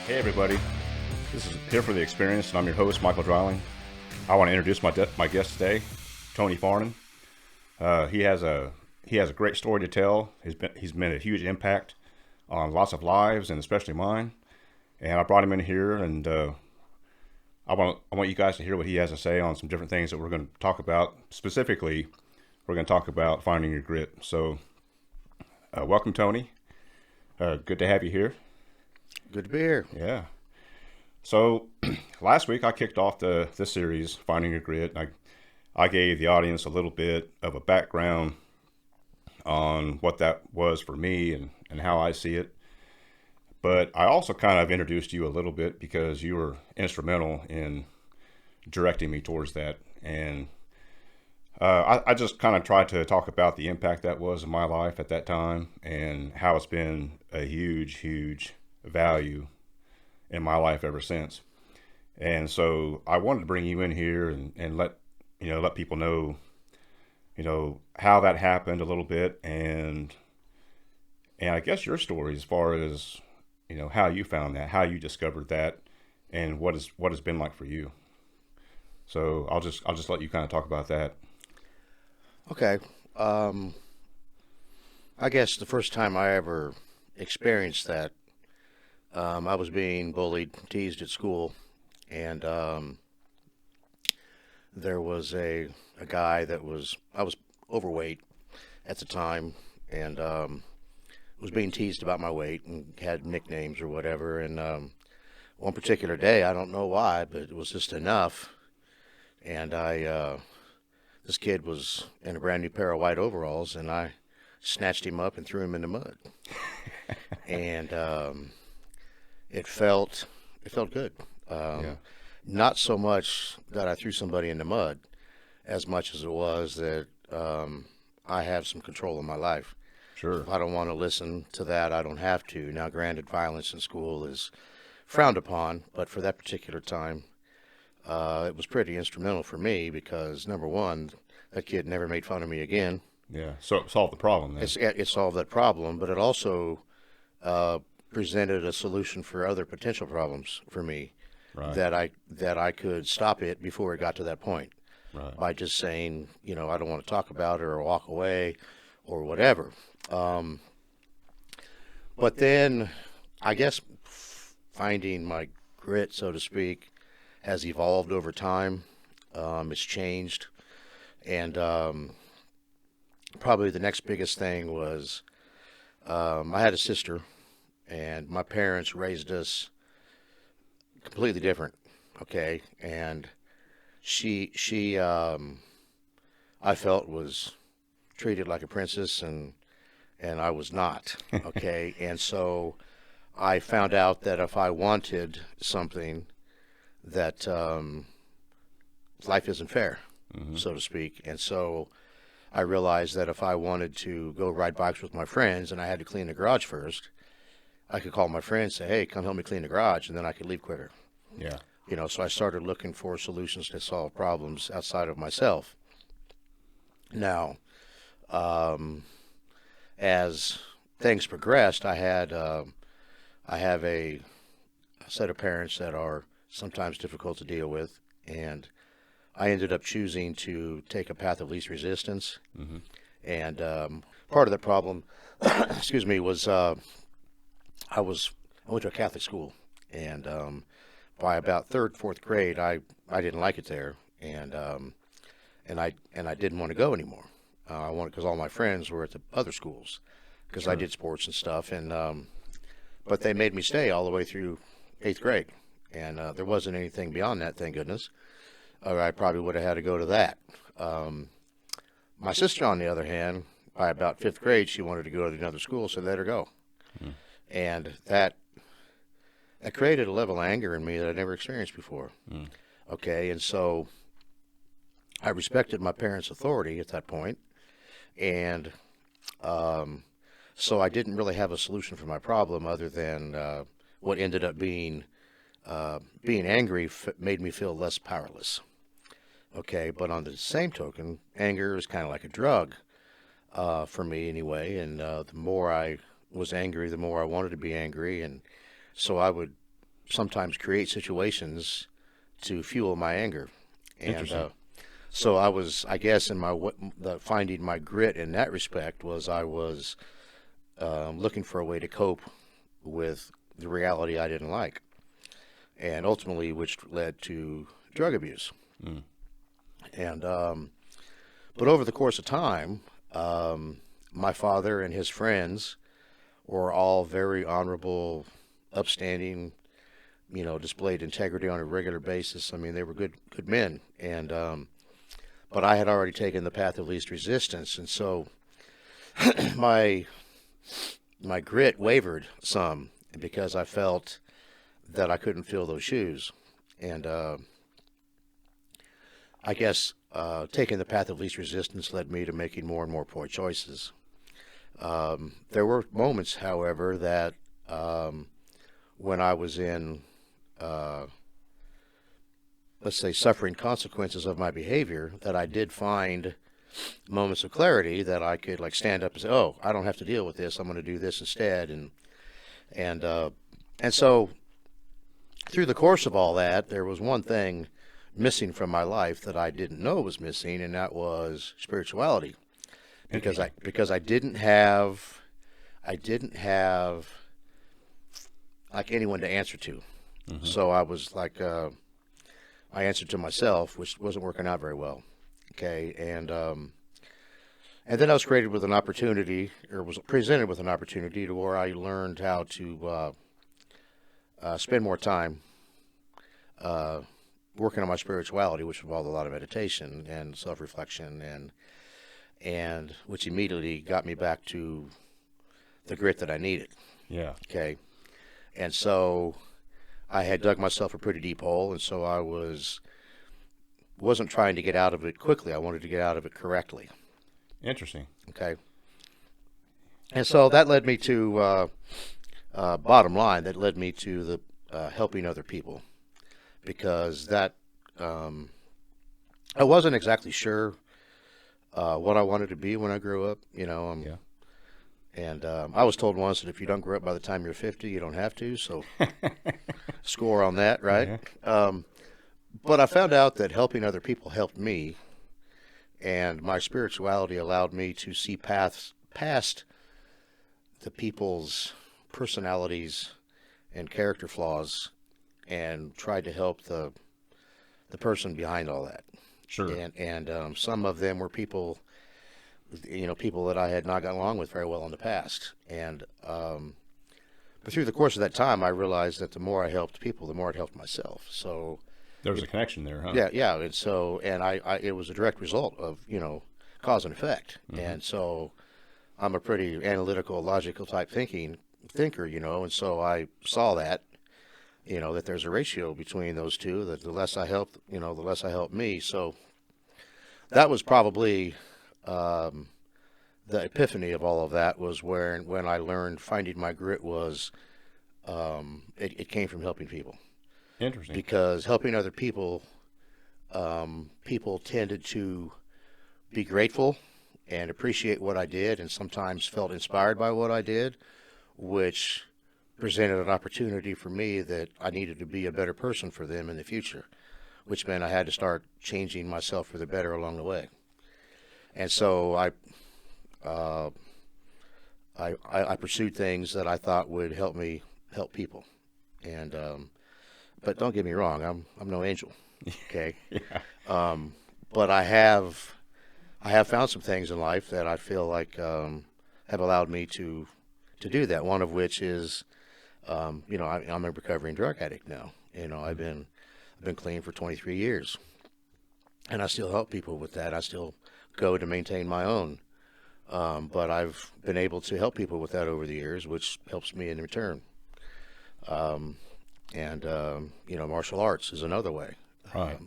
Hey everybody, this is Here for the Experience, and I'm your host, Michael Dreiling. I want to introduce my guest today, Tony Farnan. He has a great story to tell. He's made a huge impact on lots of lives, and especially mine. And I brought him in here, and I want you guys to hear what he has to say on some different things that we're going to talk about. Specifically, we're going to talk about finding your grit. So, welcome, Tony. Good to have you here. Good to be here. Yeah. So last week I kicked off this series, Finding Your Grit. I gave the audience a little bit of a background on what that was for me and how I see it. But I also kind of introduced you a little bit because you were instrumental in directing me towards that. And I just kind of tried to talk about the impact that was in my life at that time and how it's been a huge, huge value in my life ever since. And so I wanted to bring you in here and let people know, how that happened a little bit and I guess your story as far as, how you found that, how you discovered that, and what it's been like for you. So I'll just let you kind of talk about that. Okay. I guess the first time I ever experienced that, I was being bullied, teased at school, and there was a guy I was overweight at the time, and was being teased about my weight and had nicknames or whatever. And one particular day, I don't know why, but it was just enough, and this kid was in a brand new pair of white overalls, and I snatched him up and threw him in the mud. And it felt good. Yeah. Not so much that I threw somebody in the mud, as much as it was that I have some control in my life. Sure. If I don't want to listen to that, I don't have to. Now, granted, violence in school is frowned upon, but for that particular time, it was pretty instrumental for me because, number one, that kid never made fun of me again. Yeah. So it solved the problem then. It solved that problem, but it also presented a solution for other potential problems for me. Right. that I could stop it before it got to that point. Right. By just saying, I don't want to talk about it or walk away or whatever. But then I guess finding my grit, so to speak, has evolved over time. It's changed. And probably the next biggest thing was I had a sister, and my parents raised us completely different, okay? And she I felt was treated like a princess, and I was not, okay? And so I found out that if I wanted something, that life isn't fair, so to speak. And so I realized that if I wanted to go ride bikes with my friends and I had to clean the garage first, I could call my friend and say, hey, come help me clean the garage, and then I could leave quicker. Yeah. So I started looking for solutions to solve problems outside of myself. Now, as things progressed, I have a set of parents that are sometimes difficult to deal with, and I ended up choosing to take a path of least resistance. Mm-hmm. And part of the problem, excuse me, was I went to a Catholic school, and by about third, fourth grade, I didn't like it there, and I didn't want to go anymore. I wanted because all my friends were at the other schools, because I did sports and stuff, and but they made me stay all the way through 8th grade, and there wasn't anything beyond that, thank goodness, or I probably would have had to go to that. My sister, on the other hand, by about 5th grade, she wanted to go to another school, so let her go. Mm. And that created a level of anger in me that I'd never experienced before. Mm. Okay, and so I respected my parents' authority at that point, and so I didn't really have a solution for my problem other than what ended up being angry made me feel less powerless. Okay, but on the same token, anger is kind of like a drug for me anyway, and the more I was angry, the more I wanted to be angry, and so I would sometimes create situations to fuel my anger. And Interesting. so I was, I guess, in finding my grit in that respect was I was looking for a way to cope with the reality I didn't like, and ultimately, which led to drug abuse. Mm. And but over the course of time, my father and his friends were all very honorable, upstanding, displayed integrity on a regular basis. I mean, they were good men, and but I had already taken the path of least resistance, and so my my grit wavered some because I felt that I couldn't fill those shoes, and I guess taking the path of least resistance led me to making more and more poor choices. There were moments, however, that when I was in, let's say, suffering consequences of my behavior, that I did find moments of clarity that I could like stand up and say, "Oh, I don't have to deal with this. I'm going to do this instead." And and so through the course of all that, there was one thing missing from my life that I didn't know was missing, and that was spirituality. Because I didn't have like anyone to answer to. Mm-hmm. So I was like I answered to myself, which wasn't working out very well. Okay, and then I was created with an opportunity, or was presented with an opportunity to where I learned how to spend more time working on my spirituality, which involved a lot of meditation and self-reflection, and which immediately got me back to the grit that I needed. Yeah. Okay, and so I had dug myself a pretty deep hole, and so I wasn't trying to get out of it quickly. I wanted to get out of it correctly. Interesting. Okay, and so that led me to bottom line. That led me to the helping other people, because that I wasn't exactly sure what I wanted to be when I grew up. Yeah. And I was told once that if you don't grow up by the time you're 50, you don't have to. So score on that, right? Yeah. But I found out that helping other people helped me, and my spirituality allowed me to see paths past the people's personalities and character flaws, and tried to help the person behind all that. Sure. And some of them were people, people that I had not gotten along with very well in the past. And but through the course of that time, I realized that the more I helped people, the more it helped myself. So There was a connection there, huh? yeah. And so, and I it was a direct result of cause and effect. Mm-hmm. And so I'm a pretty analytical, logical type thinker, and so I saw that. That there's a ratio between those two, that the less I help, the less I help me. So that was probably the epiphany of all of that, was when I learned finding my grit was, it came from helping people. Interesting. Because helping other people, people tended to be grateful and appreciate what I did, and sometimes felt inspired by what I did, which presented an opportunity for me that I needed to be a better person for them in the future, which meant I had to start changing myself for the better along the way. And so I pursued things that I thought would help me help people. And but don't get me wrong, I'm no angel, okay? Yeah. But I have found some things in life that I feel like have allowed me to do that. One of which is, I'm a recovering drug addict now. I've been clean for 23 years, and I still help people with that. I still go to maintain my own, but I've been able to help people with that over the years, which helps me in return. Martial arts is another way. Right.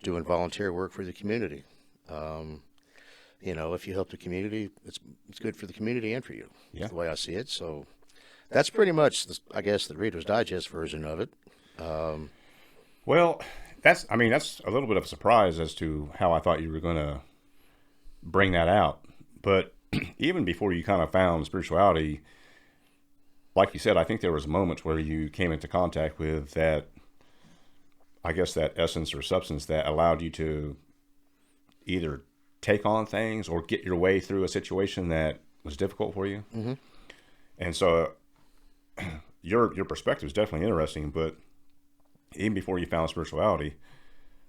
Doing volunteer work for the community. If you help the community, it's good for the community and for you. Yeah. That's the way I see it. So that's pretty much, I guess, the Reader's Digest version of it. Well, that's a little bit of a surprise as to how I thought you were going to bring that out. But even before you kind of found spirituality, like you said, I think there was moments where you came into contact with that, I guess, that essence or substance that allowed you to either take on things or get your way through a situation that was difficult for you. Mm-hmm. And so your perspective is definitely interesting, but even before you found spirituality,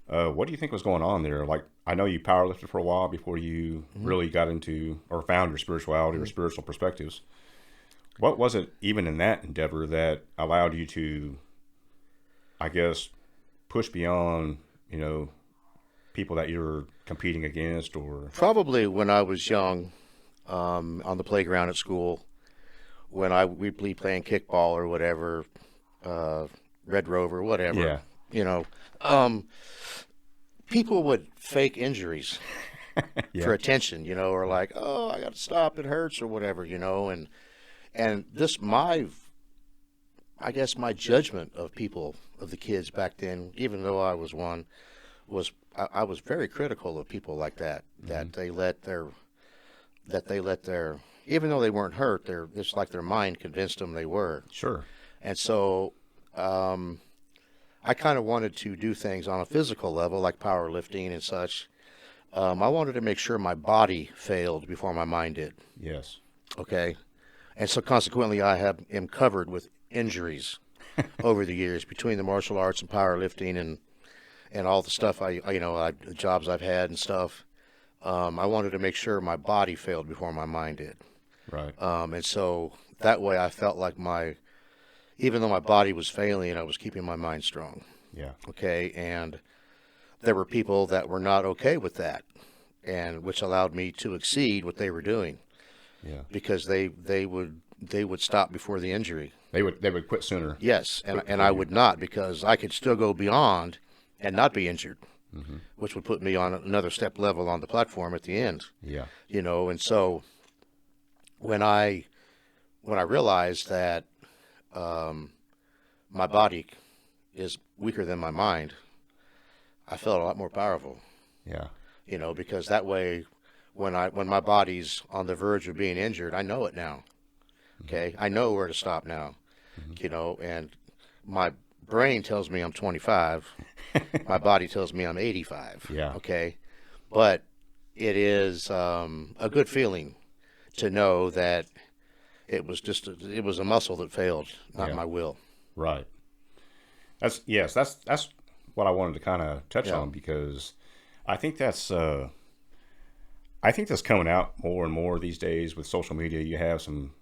what do you think was going on there? Like, I know you powerlifted for a while before you really got into or found your spirituality or spiritual perspectives. What was it even in that endeavor that allowed you to, I guess, push beyond, people that you're competing against? Or Probably when I was young, on the playground at school, when we'd be playing kickball or whatever, Red Rover, whatever, yeah, you know, people would fake injuries yeah, for attention, or like, oh, I got to stop, it hurts or whatever, and I guess my judgment of people, of the kids back then, even though I was one, I was very critical of people like that, that they let their, even though they weren't hurt, it's like their mind convinced them they were. sure, And so, I kind of wanted to do things on a physical level, like powerlifting and such. I wanted to make sure my body failed before my mind did. yes, Okay. And so consequently, am covered with injuries over the years between the martial arts and powerlifting and all the stuff the jobs I've had and stuff. I wanted to make sure my body failed before my mind did. right, And so that way I felt like even though my body was failing, I was keeping my mind strong. yeah, Okay. And there were people that were not okay with that, and which allowed me to exceed what they were doing, yeah. because they would stop before the injury. They would quit sooner. Yes, and I would not, because I could still go beyond and not be injured, which would put me on another step level on the platform at the end. Yeah, And so when I realized that my body is weaker than my mind, I felt a lot more powerful. yeah, Because that way, when my body's on the verge of being injured, I know it now. Okay, I know where to stop now. And my brain tells me I'm 25. My body tells me I'm 85. yeah, Okay, but it is a good feeling to know that it was a muscle that failed, not yeah. my will. Right. That's what I wanted to kind of touch Yeah. on, because I think that's coming out more and more these days with social media. You have some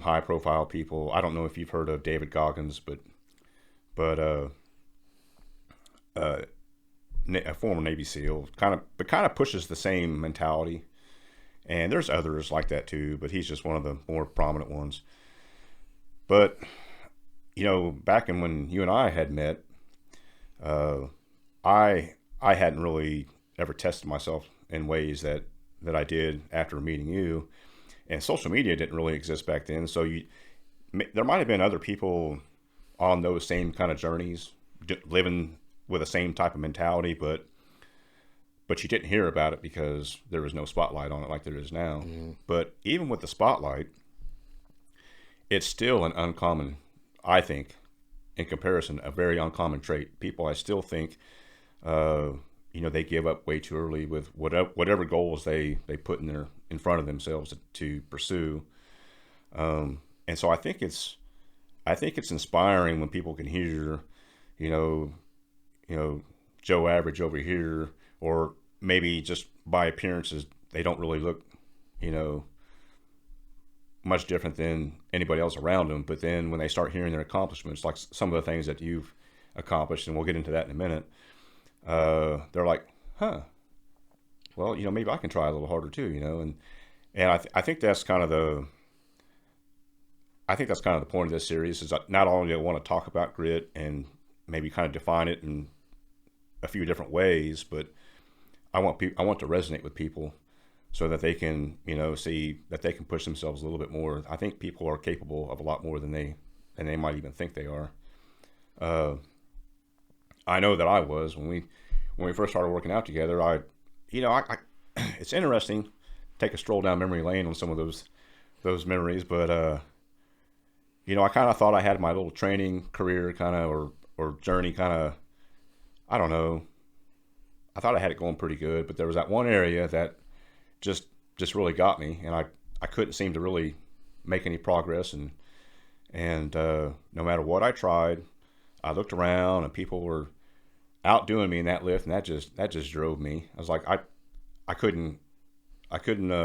high profile people. I don't know if you've heard of David Goggins, but a former Navy SEAL, kind of pushes the same mentality. And there's others like that too, but he's just one of the more prominent ones. But back in when you and I had met, I hadn't really ever tested myself in ways that I did after meeting you, and social media didn't really exist back then. So there might have been other people on those same kind of journeys, living with the same type of mentality, but you didn't hear about it because there was no spotlight on it like there is now. Mm-hmm. But even with the spotlight, it's still an uncommon, I think, in comparison, a very uncommon trait. People, I still think, they give up way too early with whatever goals they put in front of themselves to pursue. And so I think it's inspiring when people can hear, Joe Average over here, or maybe just by appearances, they don't really look, much different than anybody else around them. But then when they start hearing their accomplishments, like some of the things that you've accomplished, and we'll get into that in a minute, they're like, huh, well, maybe I can try a little harder too, and I think that's kind of the point of this series, is that not only do I want to talk about grit and maybe kind of define it in a few different ways, but I want to resonate with people so that they can, see that they can push themselves a little bit more. I think people are capable of a lot more than they might even think they are. I know that I was when we first started working out together. I it's interesting, take a stroll down memory lane on some of those memories, but I kind of thought I had my little training career kind of or journey kind of, I don't know. I thought I had it going pretty good, but there was that one area that just really got me, and I couldn't seem to really make any progress, and no matter what I tried, I looked around and people were outdoing me in that lift, and that just drove me. I was like, I couldn't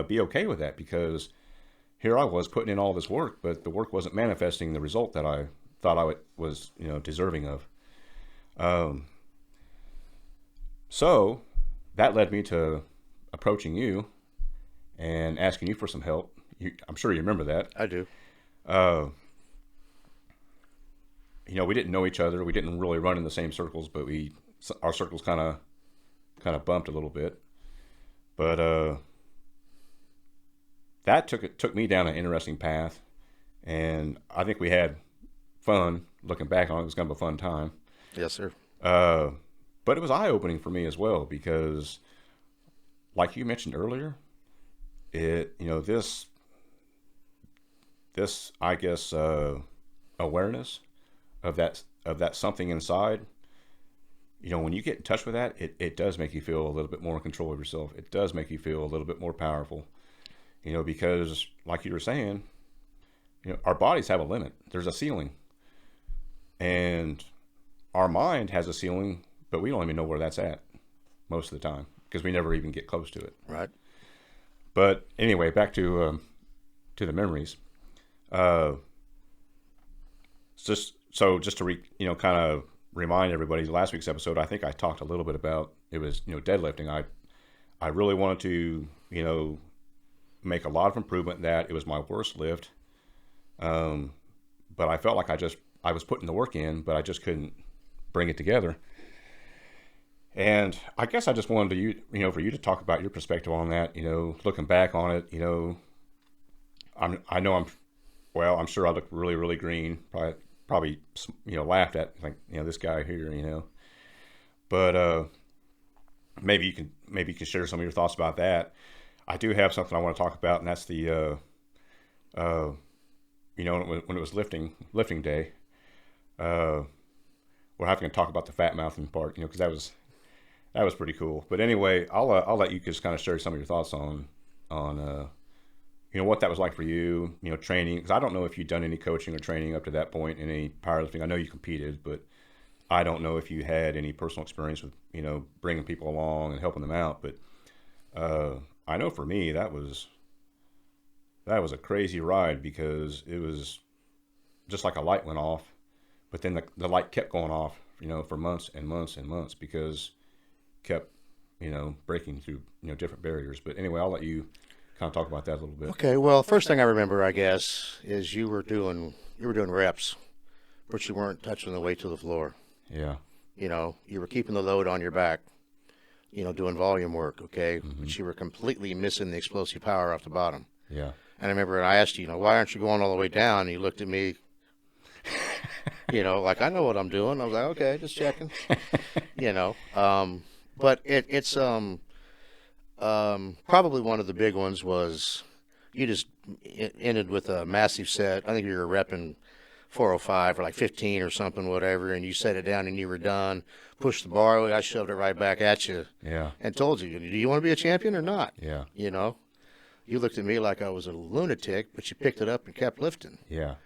be okay with that, because here I was putting in all this work, but the work wasn't manifesting the result that I thought I was deserving of. So that led me to approaching you and asking you for some help. I'm sure you remember that. I do. We didn't know each other. We didn't really run in the same circles, but our circles kind of bumped a little bit. But that took me down an interesting path, and I think we had fun. Looking back on it, it was kind of a fun time. Yes, sir. But it was eye-opening for me as well, because, like you mentioned earlier, this I guess awareness of that something inside. When you get in touch with that, it does make you feel a little bit more in control of yourself. It does make you feel a little bit more powerful. Because like you were saying, our bodies have a limit. There's a ceiling, and our mind has a ceiling, but we don't even know where that's at most of the time, because we never even get close to it. Right. But anyway, back to the memories. Just to kind of remind everybody, last week's episode, I think I talked a little bit about, it was deadlifting. I really wanted to make a lot of improvement in that. It was my worst lift, but I felt like I was putting the work in, but I just couldn't bring it together. And I guess I just wanted to for you to talk about your perspective on that. Looking back on it, I'm sure I look really, really green. Probably laughed at, like, this guy here, but maybe you can share some of your thoughts about that. I do have something I want to talk about, and that's the when it was lifting day. We're having to talk about the fat mouthing part, because that was pretty cool. But anyway, I'll let you just kind of share some of your thoughts on what that was like for you, training. Because I don't know if you'd done any coaching or training up to that point in any powerlifting. I know you competed, but I don't know if you had any personal experience with, bringing people along and helping them out. But I know for me, that was a crazy ride, because it was just like a light went off, but then the light kept going off, for months and months and months, because kept, breaking through, different barriers. But anyway, I'll let you kind of talk about that a little bit. Okay. Well, first thing I remember, I guess, is you were doing reps, but you weren't touching the weight to the floor. Yeah. You were keeping the load on your back, doing volume work. Okay. Mm-hmm. But you were completely missing the explosive power off the bottom. Yeah. And I remember I asked you, why aren't you going all the way down? And you looked at me, like, I know what I'm doing. I was like, okay, just checking, but it's probably one of the big ones was you just ended with a massive set. I think you were repping 405 or like 15 or something, whatever, and you set it down and you were done. Pushed the bar away. I shoved it right back at you. Yeah. And told you, do you want to be a champion or not? Yeah. You looked at me like I was a lunatic, but you picked it up and kept lifting. Yeah.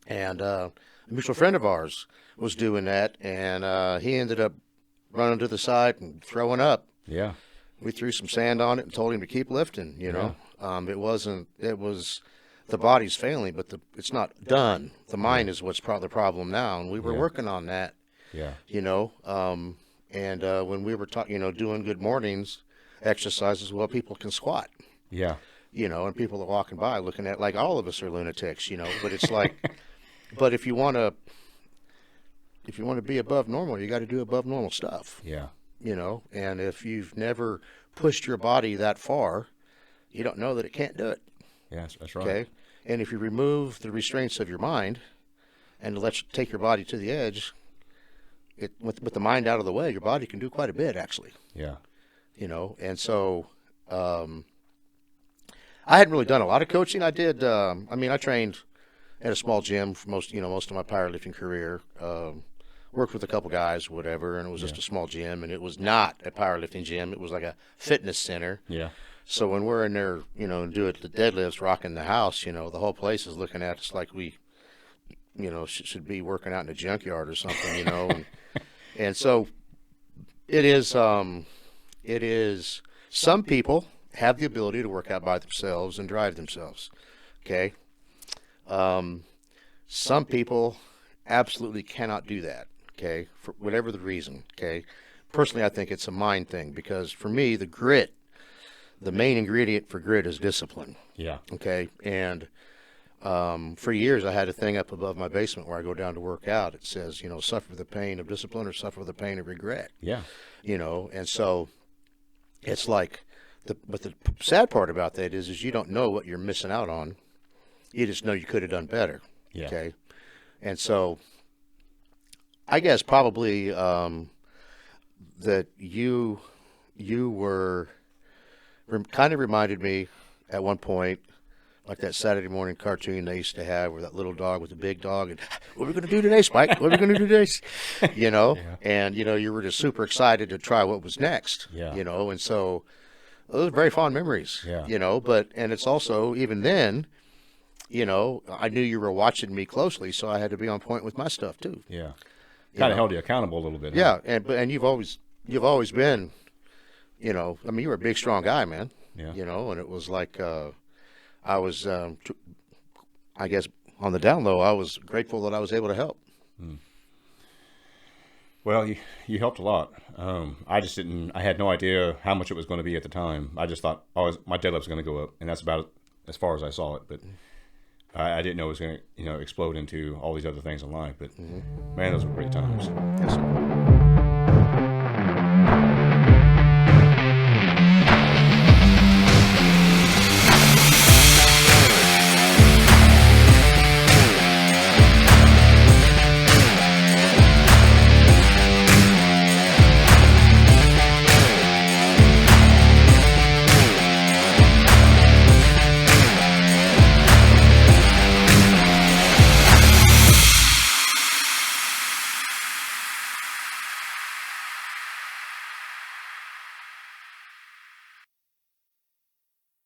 And a mutual friend of ours was doing that, and he ended up running to the side and throwing up. Yeah. We threw some sand on it and told him to keep lifting, It was the body's failing, but it's not done. The mind is what's probably the problem now, and we were working on that. Yeah. And when we were doing good mornings exercises, well, people can squat. Yeah. And people are walking by looking at, like, all of us are lunatics, but it's like, but if you want to be above normal, you got to do above normal stuff. Yeah. And if you've never pushed your body that far, you don't know that it can't do it. Yes, that's right. Okay. And if you remove the restraints of your mind and let you take your body to the edge, with the mind out of the way, your body can do quite a bit, actually. Yeah. And so, I hadn't really done a lot of coaching. I did. I mean, I trained at a small gym for most of my powerlifting career. Worked with a couple guys, whatever, and it was just a small gym, and it was not a powerlifting gym. It was like a fitness center. Yeah. So when we're in there, and do it, the deadlifts, rocking the house, the whole place is looking at us like we, should be working out in a junkyard or something, and so it is. Some people have the ability to work out by themselves and drive themselves. Okay. Some people absolutely cannot do that. Okay, for whatever the reason. Okay, personally, I think it's a mind thing because for me, the main ingredient for grit is discipline. Yeah. Okay, and for years I had a thing up above my basement where I go down to work out. It says, suffer the pain of discipline or suffer the pain of regret. Yeah. And so it's like, but the sad part about that is you don't know what you're missing out on. You just know you could have done better. Yeah. Okay, and so I guess probably that you were kind of reminded me at one point, like that Saturday morning cartoon they used to have where that little dog with the big dog and what are we going to do today, Spike? What are we going to do today? Yeah. And you were just super excited to try what was next. Yeah. And so those are very fond memories. Yeah. And it's also even then, I knew you were watching me closely, so I had to be on point with my stuff too. Yeah. Kind of held you accountable a little bit. Yeah, and you've always been, I mean, you were a big, strong guy, man. Yeah. And it was like I was, I guess, on the down low, I was grateful that I was able to help. Well, you helped a lot. I just didn't. I had no idea how much it was going to be at the time. I just thought, my deadlift's going to go up, and that's about as far as I saw it. But I didn't know it was going to, explode into all these other things in life. But man, those were great times. Yes, sir.